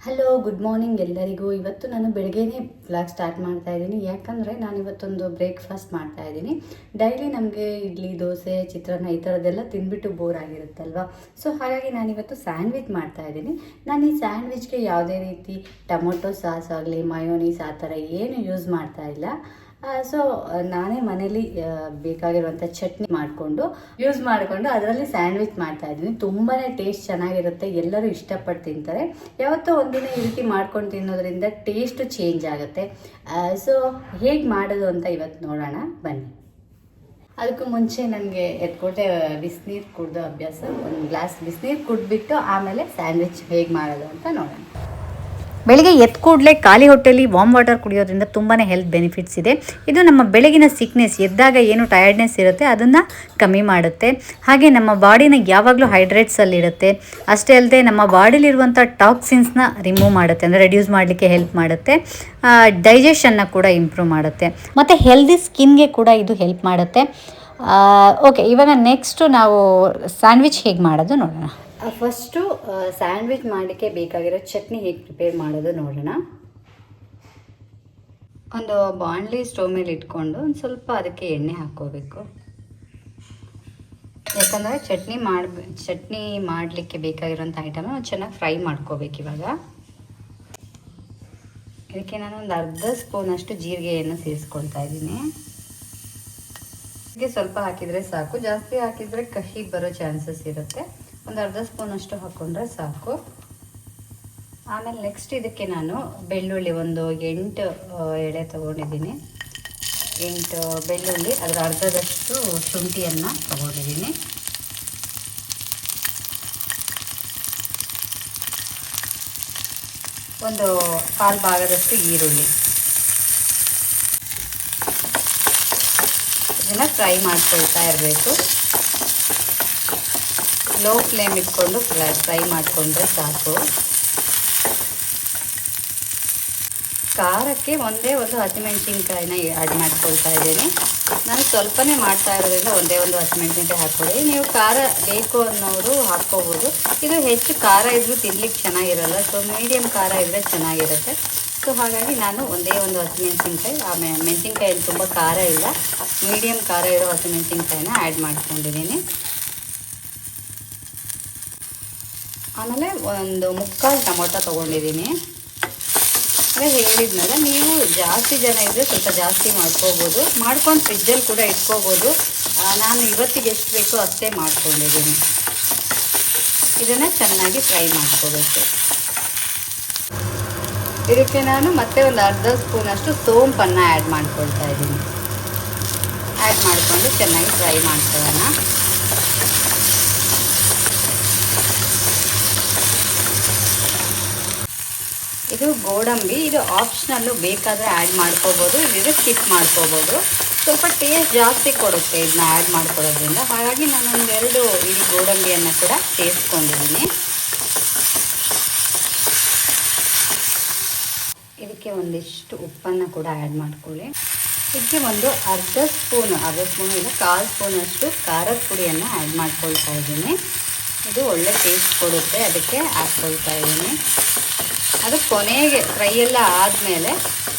Hello good morning ಎಲ್ಲರಿಗೂ. ಇವತ್ತು ನಾನು ಬೆಳಗ್ಗೆನೇ ವ್ಲಾಗ್ ಸ್ಟಾರ್ಟ್ ಮಾಡ್ತಾ ಇದ್ದೀನಿ. ಯಾಕಂದರೆ ನಾನು ಇವತ್ತೊಂದು ಬ್ರೇಕ್ಫಾಸ್ಟ್ ಮಾಡ್ತಾ ಇದ್ದೀನಿ. ಡೈಲಿ ನಮಗೆ ಇಡ್ಲಿ, ದೋಸೆ, ಚಿತ್ರಾನ್ನ ಈ ಥರದ್ದೆಲ್ಲ ತಿಂದ್ಬಿಟ್ಟು ಬೋರ್ ಆಗಿರುತ್ತಲ್ವ. ಸೊ ಹಾಗಾಗಿ ನಾನಿವತ್ತು ಸ್ಯಾಂಡ್ವಿಚ್ ಮಾಡ್ತಾ ಇದ್ದೀನಿ. ನಾನು ಈ ಸ್ಯಾಂಡ್ವಿಚ್ಗೆ ಯಾವುದೇ ರೀತಿ ಟೊಮೊಟೊ ಸಾಸ್ ಆಗಲಿ, ಮಯೋನೀಸ್ ಆ ಥರ ಏನು ಯೂಸ್ ಮಾಡ್ತಾ ಇಲ್ಲ. ಸೊ ನಾನೇ ಮನೇಲಿ ಬೇಕಾಗಿರುವಂಥ ಚಟ್ನಿ ಯೂಸ್ ಮಾಡಿಕೊಂಡು ಅದರಲ್ಲಿ ಸ್ಯಾಂಡ್ವಿಚ್ ಮಾಡ್ತಾ ಇದ್ದೀನಿ. ತುಂಬಾ ಟೇಸ್ಟ್ ಚೆನ್ನಾಗಿರುತ್ತೆ, ಎಲ್ಲರೂ ಇಷ್ಟಪಟ್ಟು ತಿಂತಾರೆ. ಯಾವತ್ತೋ ಒಂದಿನ ಈ ರೀತಿ ಮಾಡ್ಕೊಂಡು ತಿನ್ನೋದ್ರಿಂದ ಟೇಸ್ಟು ಚೇಂಜ್ ಆಗುತ್ತೆ. ಸೊ ಹೇಗೆ ಮಾಡೋದು ಅಂತ ಇವತ್ತು ನೋಡೋಣ ಬನ್ನಿ. ಅದಕ್ಕೂ ಮುಂಚೆ ನನಗೆ ಎತ್ಕೊಟ್ಟೆ ಬಿಸಿನೀರು ಕುಡಿದೋ ಅಭ್ಯಾಸ. ಒಂದು ಗ್ಲಾಸ್ ಬಿಸಿನೀರು ಕುಡಿದ್ಬಿಟ್ಟು ಆಮೇಲೆ ಸ್ಯಾಂಡ್ವಿಚ್ ಹೇಗೆ ಮಾಡೋದು ಅಂತ ನೋಡೋಣ. ಬೆಳಿಗ್ಗೆ ಎದ್ದು ಕೂಡಲೇ ಖಾಲಿ ಹೊಟ್ಟೆಯಲ್ಲಿ ವಾಮ್ ವಾಟರ್ ಕುಡಿಯೋದ್ರಿಂದ ತುಂಬಾ ಹೆಲ್ತ್ ಬೆನಿಫಿಟ್ಸ್ ಇದೆ. ಇದು ನಮ್ಮ ಬೆಳಗಿನ ಸಿಕ್ನೆಸ್, ಎದ್ದಾಗ ಏನು ಟಯರ್ಡ್ನೆಸ್ ಇರುತ್ತೆ ಅದನ್ನು ಕಮ್ಮಿ ಮಾಡುತ್ತೆ. ಹಾಗೆ ನಮ್ಮ ಬಾಡಿನ ಯಾವಾಗಲೂ ಹೈಡ್ರೇಟ್ಸಲ್ಲಿಡುತ್ತೆ. ಅಷ್ಟೇ ಅಲ್ಲದೆ ನಮ್ಮ ಬಾಡಿಲಿರುವಂಥ ಟಾಕ್ಸಿನ್ಸ್ನ ರಿಮೂವ್ ಮಾಡುತ್ತೆ, ಅಂದರೆ ರೆಡ್ಯೂಸ್ ಮಾಡಲಿಕ್ಕೆ ಹೆಲ್ಪ್ ಮಾಡುತ್ತೆ. ಡೈಜೆಷನ್ನ ಕೂಡ ಇಂಪ್ರೂವ್ ಮಾಡುತ್ತೆ. ಮತ್ತು ಹೆಲ್ದಿ ಸ್ಕಿನ್ಗೆ ಕೂಡ ಇದು ಹೆಲ್ಪ್ ಮಾಡುತ್ತೆ. ಓಕೆ, ಇವಾಗ ನೆಕ್ಸ್ಟು ನಾವು ಸ್ಯಾಂಡ್ವಿಚ್ ಹೇಗೆ ಮಾಡೋದು ನೋಡೋಣ. ಫಸ್ಟು ಸ್ಯಾಂಡ್ವಿಚ್ ಮಾಡಲಿಕ್ಕೆ ಬೇಕಾಗಿರೋ ಚಟ್ನಿ ಹೇಗೆ ಪ್ರಿಪೇರ್ ಮಾಡೋದು ನೋಡೋಣ. ಒಂದು ಬಾಣಲಿ ಸ್ಟವ್ ಮೇಲೆ ಇಟ್ಕೊಂಡು ಒಂದು ಸ್ವಲ್ಪ ಅದಕ್ಕೆ ಎಣ್ಣೆ ಹಾಕ್ಕೋಬೇಕು. ಯಾಕಂದರೆ ಚಟ್ನಿ ಮಾಡಲಿಕ್ಕೆ ಬೇಕಾಗಿರೋಂಥ ಐಟಮ್ನ ಚೆನ್ನಾಗಿ ಫ್ರೈ ಮಾಡ್ಕೋಬೇಕು. ಇವಾಗ ಇದಕ್ಕೆ ನಾನು ಒಂದು ಅರ್ಧ ಸ್ಪೂನಷ್ಟು ಜೀರಿಗೆಯನ್ನು ಸೇರಿಸ್ಕೊಳ್ತಾ ಇದ್ದೀನಿ. ಇದಕ್ಕೆ ಸ್ವಲ್ಪ ಹಾಕಿದರೆ ಸಾಕು, ಜಾಸ್ತಿ ಹಾಕಿದರೆ ಕಹಿ ಬರೋ ಚಾನ್ಸಸ್ ಇರುತ್ತೆ. ಒಂದು ಅರ್ಧ ಸ್ಪೂನಷ್ಟು ಹಾಕ್ಕೊಂಡ್ರೆ ಸಾಕು. ಆಮೇಲೆ ನೆಕ್ಸ್ಟ್ ಇದಕ್ಕೆ ನಾನು ಬೆಳ್ಳುಳ್ಳಿ ಒಂದು 8 ಎಳೆ ತೊಗೊಂಡಿದ್ದೀನಿ. 8 ಬೆಳ್ಳುಳ್ಳಿ, ಅದರ ಅರ್ಧದಷ್ಟು ಶುಂಠಿಯನ್ನು ತೊಗೊಂಡಿದ್ದೀನಿ. ಒಂದು 1/4 ಭಾಗದಷ್ಟು ಈರುಳ್ಳಿ. ಇದನ್ನು ಫ್ರೈ ಮಾಡ್ಕೊಳ್ತಾ ಇರಬೇಕು. ಲೋ ಫ್ಲೇಮ್ ಇಟ್ಕೊಂಡು ಫ್ರೈ ಮಾಡಿಕೊಂಡ್ರೆ ಸಾಕು. ಖಾರಕ್ಕೆ ಒಂದೇ ಒಂದು ಹಸಿಮೆಣಸಿನ್ಕಾಯಿನ ಆ್ಯಡ್ ಮಾಡ್ಕೊಳ್ತಾ ಇದ್ದೀನಿ. ನಾನು ಸ್ವಲ್ಪನೇ ಮಾಡ್ತಾ ಇರೋದ್ರಿಂದ ಒಂದೇ ಒಂದು ಹಸಿಮೆಣಸಿನ್ಕಾಯಿ ಹಾಕ್ಕೊಳ್ಳಿ. ನೀವು ಖಾರ ಬೇಕು ಅನ್ನೋರು ಹಾಕ್ಕೋಬೋದು. ಇದು ಹೆಚ್ಚು ಖಾರ ಇದ್ದರೂ ತಿನ್ಲಿಕ್ಕೆ ಚೆನ್ನಾಗಿರಲ್ಲ. ಸೊ ಮೀಡಿಯಮ್ ಖಾರ ಇದ್ದರೆ ಚೆನ್ನಾಗಿರುತ್ತೆ. ಸೊ ಹಾಗಾಗಿ ನಾನು ಒಂದೇ ಒಂದು ಹಸಿಮೆಣಸಿನ್ಕಾಯಿ, ಆಮೇಲೆ ಮೆಣಸಿನ್ಕಾಯಿ ತುಂಬ ಖಾರ ಇಲ್ಲ, ಮೀಡಿಯಮ್ ಖಾರ ಇರೋ ಹಸಿಮೆಣಸಿನ್ಕಾಯಿನ ಆ್ಯಡ್ ಮಾಡ್ಕೊಂಡಿದ್ದೀನಿ. ಆಮೇಲೆ ಒಂದು 3/4 ಟೊಮೊಟೊ ತೊಗೊಂಡಿದ್ದೀನಿ. ಅದೇ ಹೇಳಿದ್ಮೇಲೆ ನೀವು ಜಾಸ್ತಿ ಜನ ಇದ್ದರೆ ಸ್ವಲ್ಪ ಜಾಸ್ತಿ ಮಾಡ್ಕೋಬೋದು, ಮಾಡ್ಕೊಂಡು ಫ್ರಿಜ್ಜಲ್ಲಿ ಕೂಡ ಇಟ್ಕೋಬೋದು. ನಾನು ಇವತ್ತಿಗೆ ಎಷ್ಟು ಬೇಕೋ ಅಷ್ಟೇ ಮಾಡ್ಕೊಂಡಿದ್ದೀನಿ. ಇದನ್ನು ಚೆನ್ನಾಗಿ ಫ್ರೈ ಮಾಡ್ಕೋಬೇಕು. ಇದಕ್ಕೆ ನಾನು ಮತ್ತೆ ಒಂದು ಅರ್ಧ ಸ್ಪೂನಷ್ಟು ಸೋಂಪನ್ನು ಆ್ಯಡ್ ಮಾಡ್ಕೊಳ್ತಾ ಇದ್ದೀನಿ. ಆ್ಯಡ್ ಮಾಡಿಕೊಂಡು ಚೆನ್ನಾಗಿ ಫ್ರೈ ಮಾಡ್ಕೊಳ್ಳೋಣ. ಇದು ಗೋಡಂಬಿ, ಇದು ಆಪ್ಷನಲ್ಲು, ಬೇಕಾದರೆ ಆ್ಯಡ್ ಮಾಡ್ಕೋಬೋದು, ಇಲ್ಲಿದ್ರೆ ಸ್ಕಿಪ್ ಮಾಡ್ಕೋಬೋದು. ಸ್ವಲ್ಪ ಟೇಸ್ಟ್ ಜಾಸ್ತಿ ಕೊಡುತ್ತೆ ಇದನ್ನ ಆ್ಯಡ್ ಮಾಡ್ಕೊಳ್ಳೋದ್ರಿಂದ. ಹಾಗಾಗಿ ನಾನೊಂದು 2 ಇಡೀ ಗೋಡಂಬಿಯನ್ನು ಕೂಡ ಸೇರಿಸ್ಕೊಂಡಿದ್ದೀನಿ. ಇದಕ್ಕೆ ಒಂದಿಷ್ಟು ಉಪ್ಪನ್ನು ಕೂಡ ಆ್ಯಡ್ ಮಾಡ್ಕೊಳ್ಳಿ. ಇದಕ್ಕೆ ಒಂದು ಅರ್ಧ ಸ್ಪೂನು ಇಲ್ಲ 1/4 ಸ್ಪೂನಷ್ಟು ಖಾರದ ಪುಡಿಯನ್ನು ಆ್ಯಡ್ ಮಾಡ್ಕೊಳ್ತಾ ಇದ್ದೀನಿ. ಇದು ಒಳ್ಳೆ ಟೇಸ್ಟ್ ಕೊಡುತ್ತೆ, ಅದಕ್ಕೆ ಹಾಕ್ಕೊಳ್ತಾ ಇದ್ದೀನಿ. ಅದು ಕೊನೆಗೆ ಫ್ರೈ ಎಲ್ಲ ಆದಮೇಲೆ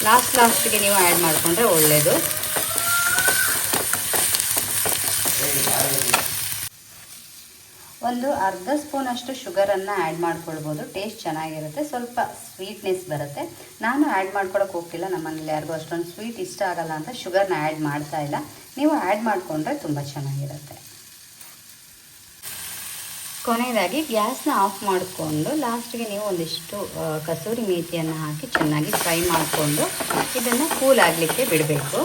ಲಾಸ್ಟಿಗೆ ನೀವು ಆ್ಯಡ್ ಮಾಡಿಕೊಂಡ್ರೆ ಒಳ್ಳೆಯದು. ಒಂದು ಅರ್ಧ ಸ್ಪೂನಷ್ಟು ಶುಗರನ್ನು ಆ್ಯಡ್ ಮಾಡ್ಕೊಳ್ಬೋದು, ಟೇಸ್ಟ್ ಚೆನ್ನಾಗಿರುತ್ತೆ, ಸ್ವಲ್ಪ ಸ್ವೀಟ್ನೆಸ್ ಬರುತ್ತೆ. ನಾನು ಆ್ಯಡ್ ಮಾಡ್ಕೊಳಕ್ಕೆ ಹೋಗ್ತಿಲ್ಲ, ನಮ್ಮನೇಲಿ ಯಾರಿಗೂ ಅಷ್ಟೊಂದು ಸ್ವೀಟ್ ಇಷ್ಟ ಆಗಲ್ಲ ಅಂತ ಶುಗರ್ನ ಆ್ಯಡ್ ಮಾಡ್ತಾ ಇಲ್ಲ. ನೀವು ಆ್ಯಡ್ ಮಾಡಿಕೊಂಡ್ರೆ ತುಂಬ ಚೆನ್ನಾಗಿರುತ್ತೆ. ಕೊನೆಯದಾಗಿ ಗ್ಯಾಸ್ನ ಆಫ್ ಮಾಡಿಕೊಂಡು ಲಾಸ್ಟಿಗೆ ನೀವು ಒಂದಿಷ್ಟು ಕಸೂರಿ ಮೇಥಿಯನ್ನು ಹಾಕಿ ಚೆನ್ನಾಗಿ ಫ್ರೈ ಮಾಡಿಕೊಂಡು ಇದನ್ನು ಕೂಲ್ ಆಗಲಿಕ್ಕೆ ಬಿಡಬೇಕು.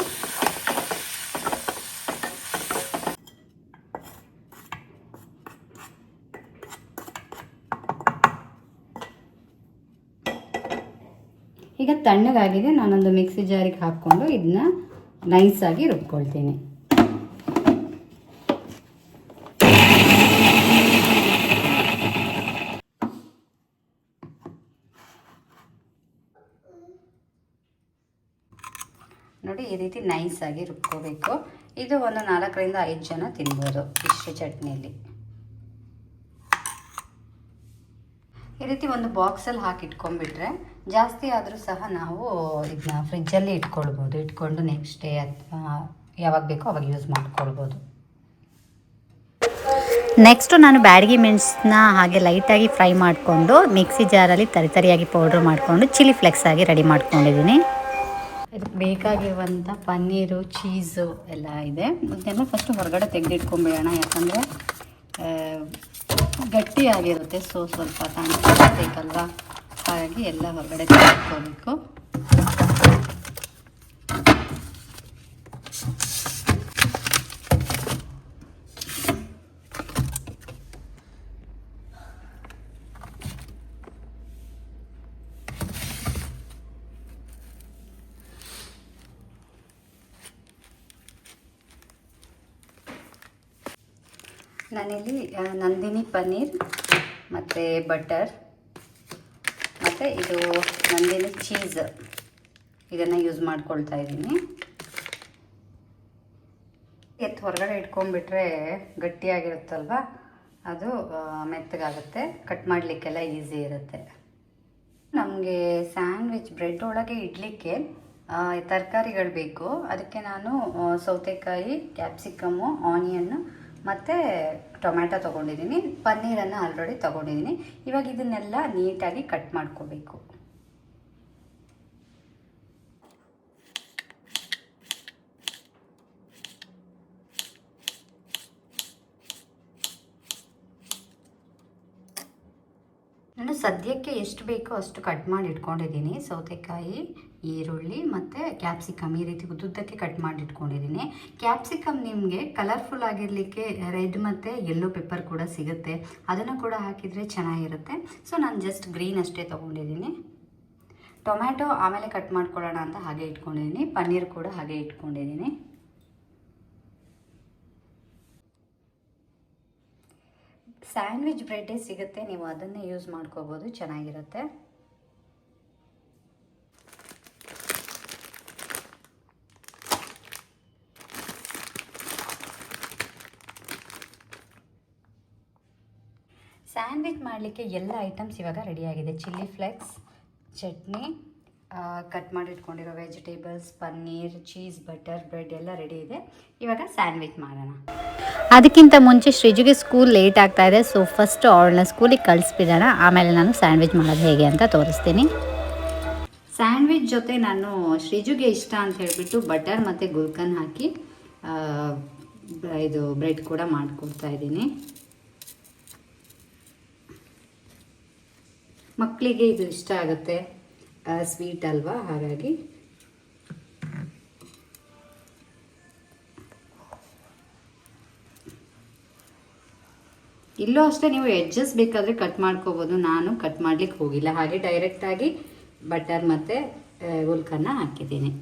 ಈಗ ತಣ್ಣಗಾಗಿದೆ, ನಾನೊಂದು ಮಿಕ್ಸಿ ಜಾರಿಗೆ ಹಾಕ್ಕೊಂಡು ಇದನ್ನ ನೈಸಾಗಿ ರುಬ್ಕೊಳ್ತೀನಿ. ನೋಡಿ, ಈ ರೀತಿ ನೈಸಾಗಿ ರುಬ್ಕೋಬೇಕು. ಇದು ಒಂದು 4ರಿಂದ 5 ಜನ ತಿನ್ಬೋದು ಇಷ್ಟು ಚಟ್ನಿಯಲ್ಲಿ. ಈ ರೀತಿ ಒಂದು ಬಾಕ್ಸಲ್ಲಿ ಹಾಕಿ ಇಟ್ಕೊಂಡ್ಬಿಟ್ರೆ ಜಾಸ್ತಿ ಆದರೂ ಸಹ ನಾವು ಇದನ್ನ ಫ್ರಿಜ್ಜಲ್ಲಿ ಇಟ್ಕೊಳ್ಬೋದು. ಇಟ್ಕೊಂಡು ನೆಕ್ಸ್ಟ್ ಡೇ ಅಥವಾ ಯಾವಾಗ ಬೇಕೋ ಅವಾಗ ಯೂಸ್ ಮಾಡ್ಕೊಳ್ಬೋದು. ನೆಕ್ಸ್ಟು ನಾನು ಬ್ಯಾಡಗಿ ಮೆಣಸನ್ನ ಹಾಗೆ ಲೈಟಾಗಿ ಫ್ರೈ ಮಾಡಿಕೊಂಡು ಮಿಕ್ಸಿ ಜಾರಲ್ಲಿ ತರಿಯಾಗಿ ಪೌಡ್ರ್ ಮಾಡಿಕೊಂಡು ಚಿಲ್ಲಿ ಫ್ಲೆಕ್ಸ್ ಆಗಿ ರೆಡಿ ಮಾಡ್ಕೊಂಡಿದ್ದೀನಿ. ಇದಕ್ಕೆ ಬೇಕಾಗಿರುವಂಥ ಪನ್ನೀರು, ಚೀಸು ಎಲ್ಲ ಇದೆ. ಇದನ್ನೆಲ್ಲ ಫಸ್ಟು ಹೊರಗಡೆ ತೆಗೆದಿಟ್ಕೊಂಬಿಡೋಣ, ಯಾಕಂದರೆ ಗಟ್ಟಿಯಾಗಿರುತ್ತೆ. ಸ್ವಲ್ಪ ತಣ್ಣಬೇಕಲ್ವ, ಹಾಗಾಗಿ ಎಲ್ಲ ಹೊರಗಡೆ ತೆಗೆದುಕೋಬೇಕು. ನಾನಿಲ್ಲಿ ನಂದಿನಿ ಪನ್ನೀರ್ ಮತ್ತು ಬಟರ್ ಮತ್ತು ಇದು ನಂದಿನಿ ಚೀಸ್ ಇದನ್ನು ಯೂಸ್ ಮಾಡ್ಕೊಳ್ತಾ ಇದ್ದೀನಿ. ಹೊರಗಡೆ ಇಟ್ಕೊಂಡ್ಬಿಟ್ರೆ ಗಟ್ಟಿಯಾಗಿರುತ್ತಲ್ವ, ಅದು ಮೆತ್ತಗಾಗುತ್ತೆ, ಕಟ್ ಮಾಡಲಿಕ್ಕೆಲ್ಲ ಈಸಿ ಇರುತ್ತೆ. ನಮಗೆ ಸ್ಯಾಂಡ್ವಿಚ್ ಬ್ರೆಡ್ ಒಳಗೆ ಇಡಲಿಕ್ಕೆ ತರಕಾರಿಗಳು ಬೇಕು. ಅದಕ್ಕೆ ನಾನು ಸೌತೆಕಾಯಿ, ಕ್ಯಾಪ್ಸಿಕಮ್ಮು, ಆನಿಯನ್ನು ಮತ್ತು ಟೊಮ್ಯಾಟೊ ತೊಗೊಂಡಿದ್ದೀನಿ. ಪನ್ನೀರನ್ನು ಆಲ್ರೆಡಿ ತೊಗೊಂಡಿದ್ದೀನಿ. ಇವಾಗ ಇದನ್ನೆಲ್ಲ ನೀಟಾಗಿ ಕಟ್ ಮಾಡ್ಕೋಬೇಕು. ನಾನು ಸದ್ಯಕ್ಕೆ ಎಷ್ಟು ಬೇಕೋ ಅಷ್ಟು ಕಟ್ ಮಾಡಿ ಇಟ್ಕೊಂಡಿದ್ದೀನಿ. ಸೌತೆಕಾಯಿ, ಈರುಳ್ಳಿ ಮತ್ತು ಕ್ಯಾಪ್ಸಿಕಮ್ ಈ ರೀತಿ ಉದ್ದುದ್ದಕ್ಕೆ ಕಟ್ ಮಾಡಿ ಇಟ್ಕೊಂಡಿದ್ದೀನಿ. ಕ್ಯಾಪ್ಸಿಕಮ್ ನಿಮಗೆ ಕಲರ್ಫುಲ್ ಆಗಿರಲಿಕ್ಕೆ ರೆಡ್ ಮತ್ತು ಯೆಲ್ಲೋ ಪೆಪ್ಪರ್ ಕೂಡ ಸಿಗುತ್ತೆ, ಅದನ್ನು ಕೂಡ ಹಾಕಿದರೆ ಚೆನ್ನಾಗಿರುತ್ತೆ. ಸೊ ನಾನು ಜಸ್ಟ್ ಗ್ರೀನ್ ಅಷ್ಟೇ ತೊಗೊಂಡಿದ್ದೀನಿ. ಟೊಮ್ಯಾಟೊ ಆಮೇಲೆ ಕಟ್ ಮಾಡ್ಕೊಳ್ಳೋಣ ಅಂತ ಹಾಗೆ ಇಟ್ಕೊಂಡಿದ್ದೀನಿ. ಪನ್ನೀರ್ ಕೂಡ ಹಾಗೆ ಇಟ್ಕೊಂಡಿದ್ದೀನಿ. ಸ್ಯಾಂಡ್ವಿಚ್ ಬ್ರೆಡ್ಡೇ ಸಿಗುತ್ತೆ, ನೀವು ಅದನ್ನೇ ಯೂಸ್ ಮಾಡ್ಕೋಬೋದು, ಚೆನ್ನಾಗಿರುತ್ತೆ. ಸ್ಯಾಂಡ್ವಿಚ್ ಮಾಡಲಿಕ್ಕೆ ಎಲ್ಲ ಐಟಮ್ಸ್ ಇವಾಗ ರೆಡಿಯಾಗಿದೆ. ಚಿಲ್ಲಿ ಫ್ಲೆಕ್ಸ್, ಚಟ್ನಿ, ಕಟ್ ಮಾಡಿ ಇಟ್ಕೊಂಡಿರೋ vegetables, paneer, cheese, butter, bread ಎಲ್ಲ ರೆಡಿ ಇದೆ. ಇವಾಗ ಸ್ಯಾಂಡ್ವಿಚ್ ಮಾಡೋಣ. ಅದಕ್ಕಿಂತ ಮುಂಚೆ ಶ್ರೀಜುಗೆ ಸ್ಕೂಲ್ ಲೇಟ್ ಆಗ್ತಾ ಇದೆ. ಸೊ ಫಸ್ಟ್ ಅವಳನ್ನ ಸ್ಕೂಲಿಗೆ ಕಳಿಸ್ಬಿಡೋಣ, ಆಮೇಲೆ ನಾನು ಸ್ಯಾಂಡ್ವಿಚ್ ಮಾಡೋದು ಹೇಗೆ ಅಂತ ತೋರಿಸ್ತೀನಿ. ಸ್ಯಾಂಡ್ವಿಚ್ ಜೊತೆ ನಾನು ಶ್ರೀಜುಗೆ ಇಷ್ಟ ಅಂತ ಹೇಳಿಬಿಟ್ಟು ಬಟರ್ ಮತ್ತು ಗುಲ್ಕನ್ ಹಾಕಿ ಇದು ಬ್ರೆಡ್ ಕೂಡ ಮಾಡಿಕೊಡ್ತಾ ಇದ್ದೀನಿ. ಮಕ್ಕಳಿಗೆ ಇದು ಇಷ್ಟ ಆಗುತ್ತೆ, ಸ್ವೀಟ್ ಅಲ್ವಾ, ಹಾಗಾಗಿ ಇಲ್ಲೂ ಅಷ್ಟೇ ನೀವು ಎಡ್ಜಸ್ ಬೇಕಾದರೆ ಕಟ್ ಮಾಡ್ಕೋಬೋದು. ನಾನು ಕಟ್ ಮಾಡ್ಲಿಕ್ಕೆ ಹೋಗಿಲ್ಲ, ಹಾಗೆ ಡೈರೆಕ್ಟಾಗಿ ಬಟರ್ ಮತ್ತು ಗುಲ್ಕನ್ನ ಹಾಕಿದ್ದೀನಿ.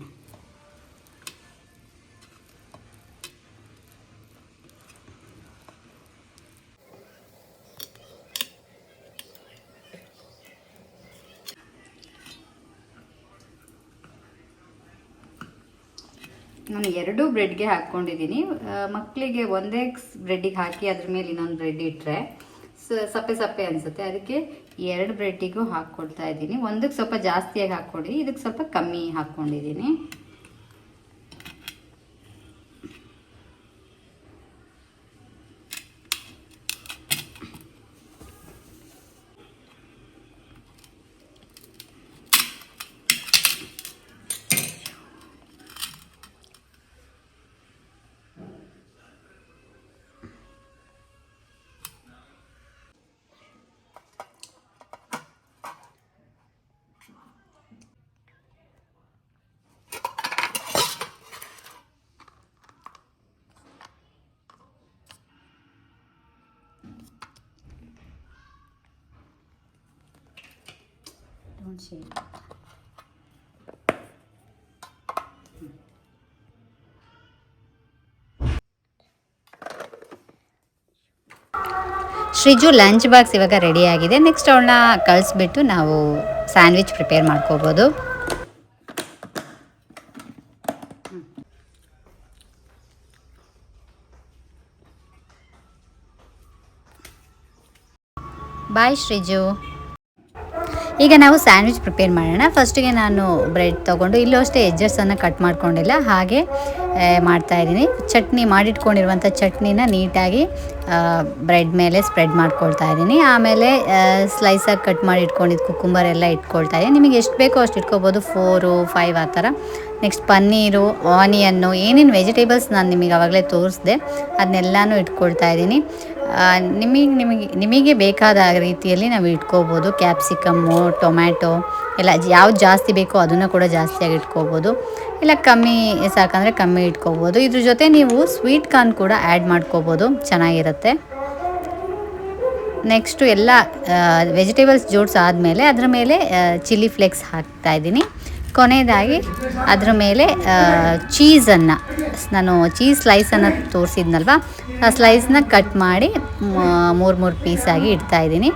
ನಾನು 2 ಬ್ರೆಡ್ಗೆ ಹಾಕ್ಕೊಂಡಿದ್ದೀನಿ. ಮಕ್ಕಳಿಗೆ ಒಂದೇ ಬ್ರೆಡ್ಡಿಗೆ ಹಾಕಿ ಅದ್ರ ಮೇಲೆ ಇನ್ನೊಂದು ಬ್ರೆಡ್ ಇಟ್ಟರೆ ಸಪ್ಪೆ ಸಪ್ಪೆ ಅನಿಸುತ್ತೆ, ಅದಕ್ಕೆ 2 ಬ್ರೆಡ್ಡಿಗೂ ಹಾಕ್ಕೊಳ್ತಾ ಇದ್ದೀನಿ. ಒಂದಕ್ಕೆ ಸ್ವಲ್ಪ ಜಾಸ್ತಿಯಾಗಿ ಹಾಕ್ಕೊಂಡಿದ್ದೀನಿ, ಇದಕ್ಕೆ ಸ್ವಲ್ಪ ಕಮ್ಮಿ ಹಾಕ್ಕೊಂಡಿದ್ದೀನಿ. Don't shake. ಶ್ರೀಜು ಲಂಚ್ ಬಾಕ್ಸ್ ಇವಾಗ ರೆಡಿ ಆಗಿದೆ. ನೆಕ್ಸ್ಟ್ ಅವಳನ್ನ ಕಳಿಸ್ಬಿಟ್ಟು ನಾವು ಸ್ಯಾಂಡ್ವಿಚ್ ಪ್ರಿಪೇರ್ ಮಾಡ್ಕೋಬೋದು. ಬಾಯ್ ಶ್ರೀಜು. ಈಗ ನಾವು ಸ್ಯಾಂಡ್ವಿಚ್ ಪ್ರಿಪೇರ್ ಮಾಡೋಣ. ಫಸ್ಟಿಗೆ ನಾನು ಬ್ರೆಡ್ ತೊಗೊಂಡು ಇಲ್ಲೂ ಅಷ್ಟೇ ಎಡ್ಜಸ್ಸನ್ನು ಕಟ್ ಮಾಡ್ಕೊಂಡಿಲ್ಲ, ಹಾಗೆ ಮಾಡ್ತಾಯಿದ್ದೀನಿ. ಚಟ್ನಿ ಮಾಡಿಟ್ಕೊಂಡಿರುವಂಥ ಚಟ್ನಿನ ನೀಟಾಗಿ ಬ್ರೆಡ್ ಮೇಲೆ ಸ್ಪ್ರೆಡ್ ಮಾಡ್ಕೊಳ್ತಾ ಇದ್ದೀನಿ. ಆಮೇಲೆ ಸ್ಲೈಸಾಗಿ ಕಟ್ ಮಾಡಿ ಇಟ್ಕೊಂಡಿದ್ದು ಕುಕ್ಕುಂಬರ್ ಎಲ್ಲ ಇಟ್ಕೊಳ್ತಾ ಇದ್ದೀನಿ. ನಿಮಗೆ ಎಷ್ಟು ಬೇಕೋ ಅಷ್ಟು ಇಟ್ಕೋಬೋದು, 4, 5 ಆ ಥರ. ನೆಕ್ಸ್ಟ್ ಪನ್ನೀರು, ಆನಿಯನ್ನು, ಏನೇನು ವೆಜಿಟೇಬಲ್ಸ್ ನಾನು ನಿಮಗೆ ಆವಾಗಲೇ ತೋರಿಸಿದೆ ಅದನ್ನೆಲ್ಲನೂ ಇಟ್ಕೊಳ್ತಾ ಇದ್ದೀನಿ. ನಿಮಗೆ ಬೇಕಾದ ರೀತಿಯಲ್ಲಿ ನಾವು ಇಟ್ಕೋಬೋದು. ಕ್ಯಾಪ್ಸಿಕಮ್ಮು, ಟೊಮ್ಯಾಟೊ ಎಲ್ಲ ಯಾವ್ದು ಜಾಸ್ತಿ ಬೇಕೋ ಅದನ್ನು ಕೂಡ ಜಾಸ್ತಿಯಾಗಿ ಇಟ್ಕೋಬೋದು, ಇಲ್ಲ ಕಮ್ಮಿ ಸಾಕಂದರೆ ಕಮ್ಮಿ ಇಟ್ಕೋಬೋದು. ಇದ್ರ ಜೊತೆ ನೀವು ಸ್ವೀಟ್ ಕಾರ್ನ್ ಕೂಡ ಆ್ಯಡ್ ಮಾಡ್ಕೋಬೋದು, ಚೆನ್ನಾಗಿರುತ್ತೆ. ನೆಕ್ಸ್ಟು ಎಲ್ಲ ವೆಜಿಟೇಬಲ್ಸ್ ಜೋಡಿಸಾದ್ಮೇಲೆ ಅದ್ರ ಮೇಲೆ ಚಿಲ್ಲಿ ಫ್ಲೇಕ್ಸ್ ಹಾಕ್ತಾಯಿದ್ದೀನಿ. ಕೊನೆಯದಾಗಿ ಅದ್ರ ಮೇಲೆ ಚೀಸನ್ನು, ನಾನು ಚೀಸ್ ಸ್ಲೈಸನ್ನು ತೋರಿಸಿದ್ನಲ್ವ, ಆ ಸ್ಲೈಸ್ನ ಕಟ್ ಮಾಡಿ 3 ಪೀಸಾಗಿ ಇಡ್ತಾಯಿದ್ದೀನಿ.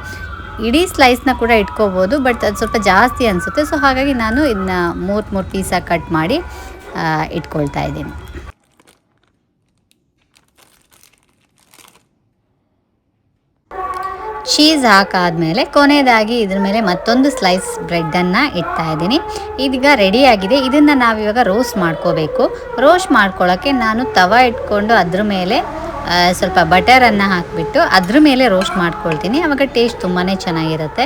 ಇಡೀ ಸ್ಲೈಸ್ನ ಕೂಡ ಇಟ್ಕೋಬೋದು, ಬಟ್ ಅದು ಸ್ವಲ್ಪ ಜಾಸ್ತಿ ಅನಿಸುತ್ತೆ. ಸೊ ಹಾಗಾಗಿ ನಾನು ಇದನ್ನ 3 ಪೀಸಾಗಿ ಕಟ್ ಮಾಡಿ ಇಟ್ಕೊಳ್ತಾ ಇದ್ದೀನಿ. ಚೀಸ್ ಹಾಕಾದ್ಮೇಲೆ ಕೊನೆಯದಾಗಿ ಇದ್ರ ಮೇಲೆ ಮತ್ತೊಂದು ಸ್ಲೈಸ್ ಬ್ರೆಡ್ಡನ್ನು ಇಡ್ತಾ ಇದ್ದೀನಿ. ಇದೀಗ ರೆಡಿಯಾಗಿದೆ. ಇದನ್ನು ನಾವಿವಾಗ ರೋಸ್ಟ್ ಮಾಡ್ಕೋಬೇಕು. ರೋಸ್ಟ್ ಮಾಡ್ಕೊಳ್ಳೋಕ್ಕೆ ನಾನು ತವ ಇಟ್ಕೊಂಡು ಅದ್ರ ಮೇಲೆ ಸ್ವಲ್ಪ ಬಟರನ್ನು ಹಾಕಿಬಿಟ್ಟು ಅದ್ರ ಮೇಲೆ ರೋಸ್ಟ್ ಮಾಡ್ಕೊಳ್ತೀನಿ. ಆವಾಗ ಟೇಸ್ಟ್ ತುಂಬಾ ಚೆನ್ನಾಗಿರುತ್ತೆ.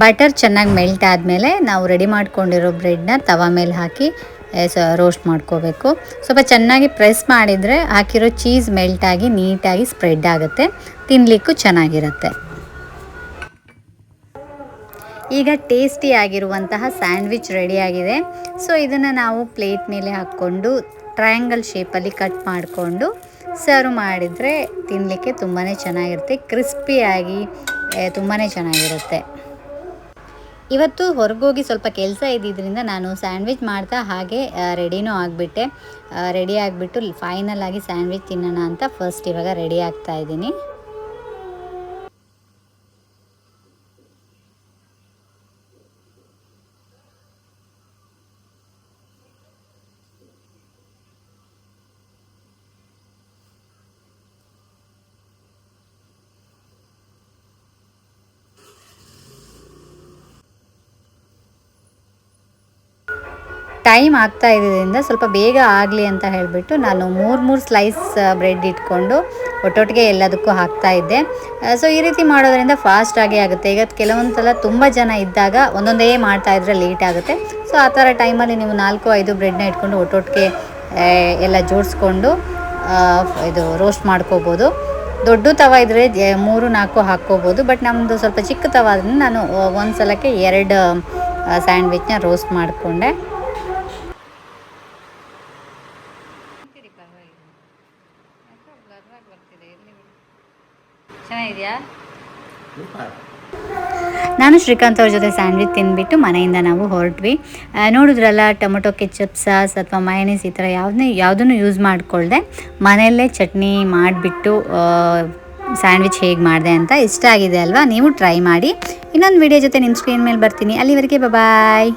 ಬಟರ್ ಚೆನ್ನಾಗಿ ಮೆಲ್ಟ್ ಆದಮೇಲೆ ನಾವು ರೆಡಿ ಮಾಡ್ಕೊಂಡಿರೋ ಬ್ರೆಡ್ನ ತವ ಮೇಲೆ ಹಾಕಿ ರೋಸ್ಟ್ ಮಾಡ್ಕೋಬೇಕು. ಸ್ವಲ್ಪ ಚೆನ್ನಾಗಿ ಪ್ರೆಸ್ ಮಾಡಿದರೆ ಹಾಕಿರೋ ಚೀಸ್ ಮೆಲ್ಟಾಗಿ ನೀಟಾಗಿ ಸ್ಪ್ರೆಡ್ ಆಗುತ್ತೆ, ತಿನ್ನಲಿಕ್ಕೂ ಚೆನ್ನಾಗಿರುತ್ತೆ. ಈಗ ಟೇಸ್ಟಿಯಾಗಿರುವಂತಹ ಸ್ಯಾಂಡ್ವಿಚ್ ರೆಡಿಯಾಗಿದೆ. ಸೊ ಇದನ್ನು ನಾವು ಪ್ಲೇಟ್ ಮೇಲೆ ಹಾಕ್ಕೊಂಡು ಟ್ರಯಾಂಗಲ್ ಶೇಪಲ್ಲಿ ಕಟ್ ಮಾಡಿಕೊಂಡು ಸರ್ವ್ ಮಾಡಿದರೆ ತಿನ್ನಲಿಕ್ಕೆ ತುಂಬಾ ಚೆನ್ನಾಗಿರುತ್ತೆ, ಕ್ರಿಸ್ಪಿಯಾಗಿ ತುಂಬಾ ಚೆನ್ನಾಗಿರುತ್ತೆ. ಇವತ್ತು ಹೊರಗೋಗಿ ಸ್ವಲ್ಪ ಕೆಲಸ ಇದ್ದಿದ್ದರಿಂದ ನಾನು ಸ್ಯಾಂಡ್ವಿಚ್ ಮಾಡ್ತಾ ಹಾಗೆ ರೆಡಿನೂ ಆಗಿಬಿಟ್ಟೆ. ರೆಡಿ ಆಗಿಬಿಟ್ಟು ಫೈನಲ್ ಆಗಿ ಸ್ಯಾಂಡ್ವಿಚ್ ತಿನ್ನೋಣ ಅಂತ ಫಸ್ಟ್ ಇವಾಗ ರೆಡಿ ಆಗ್ತಾ ಇದ್ದೀನಿ. ಟೈಮ್ ಆಗ್ತಾ ಇದ್ದಿದ್ದರಿಂದ ಸ್ವಲ್ಪ ಬೇಗ ಆಗಲಿ ಅಂತ ಹೇಳಿಬಿಟ್ಟು ನಾನು 3 ಸ್ಲೈಸ್ ಬ್ರೆಡ್ ಇಟ್ಕೊಂಡು ಒಟ್ಟೊಟ್ಟಿಗೆ ಎಲ್ಲದಕ್ಕೂ ಹಾಕ್ತಾ ಇದ್ದೆ. ಸೊ ಈ ರೀತಿ ಮಾಡೋದ್ರಿಂದ ಫಾಸ್ಟಾಗಿ ಆಗುತ್ತೆ. ಈಗ ಕೆಲವೊಂದು ಸಲ ತುಂಬ ಜನ ಇದ್ದಾಗ ಒಂದೊಂದೇ ಮಾಡ್ತಾಯಿದ್ರೆ ಲೇಟ್ ಆಗುತ್ತೆ. ಸೊ ಆ ಥರ ಟೈಮಲ್ಲಿ ನೀವು 4-5 ಬ್ರೆಡ್ನ ಇಟ್ಕೊಂಡು ಒಟ್ಟೊಟ್ಟಿಗೆ ಎಲ್ಲ ಜೋಡಿಸ್ಕೊಂಡು ಇದು ರೋಸ್ಟ್ ಮಾಡ್ಕೋಬೋದು. ದೊಡ್ಡ ತವ ಇದ್ದರೆ 3-4 ಹಾಕ್ಕೋಬೋದು. ಬಟ್ ನಮ್ಮದು ಸ್ವಲ್ಪ ಚಿಕ್ಕ ತವ ಅದನ್ನು ನಾನು ಒಂದು ಸಲಕ್ಕೆ 2 ಸ್ಯಾಂಡ್ವಿಚ್ನ ರೋಸ್ಟ್ ಮಾಡಿಕೊಂಡೆ. ಚೆನ್ನಾಗಿದೆಯಾ? ನಾನು ಶ್ರೀಕಾಂತ್ ಅವ್ರ ಜೊತೆ ಸ್ಯಾಂಡ್ವಿಚ್ ತಿಂದುಬಿಟ್ಟು ಮನೆಯಿಂದ ನಾವು ಹೊರಟ್ವಿ. ನೋಡಿದ್ರಲ್ಲ, ಟೊಮೊಟೊ ಕೆಚಪ್ ಸಾಸ್ ಅಥವಾ ಮಯೋನೀಸ್ ಈ ಥರ ಯಾವುದನ್ನು ಯೂಸ್ ಮಾಡಿಕೊಳ್ಳದೆ ಮನೆಯಲ್ಲೇ ಚಟ್ನಿ ಮಾಡಿಬಿಟ್ಟು ಸ್ಯಾಂಡ್ವಿಚ್ ಹೇಗೆ ಮಾಡಿದೆ ಅಂತ. ಇಷ್ಟ ಆಗಿದೆ ಅಲ್ವಾ? ನೀವು ಟ್ರೈ ಮಾಡಿ. ಇನ್ನೊಂದು ವಿಡಿಯೋ ಜೊತೆ ನಿಮ್ಮ ಸ್ಕ್ರೀನ್ ಮೇಲೆ ಬರ್ತೀನಿ. ಅಲ್ಲಿವರೆಗೆ ಬಾಯ್.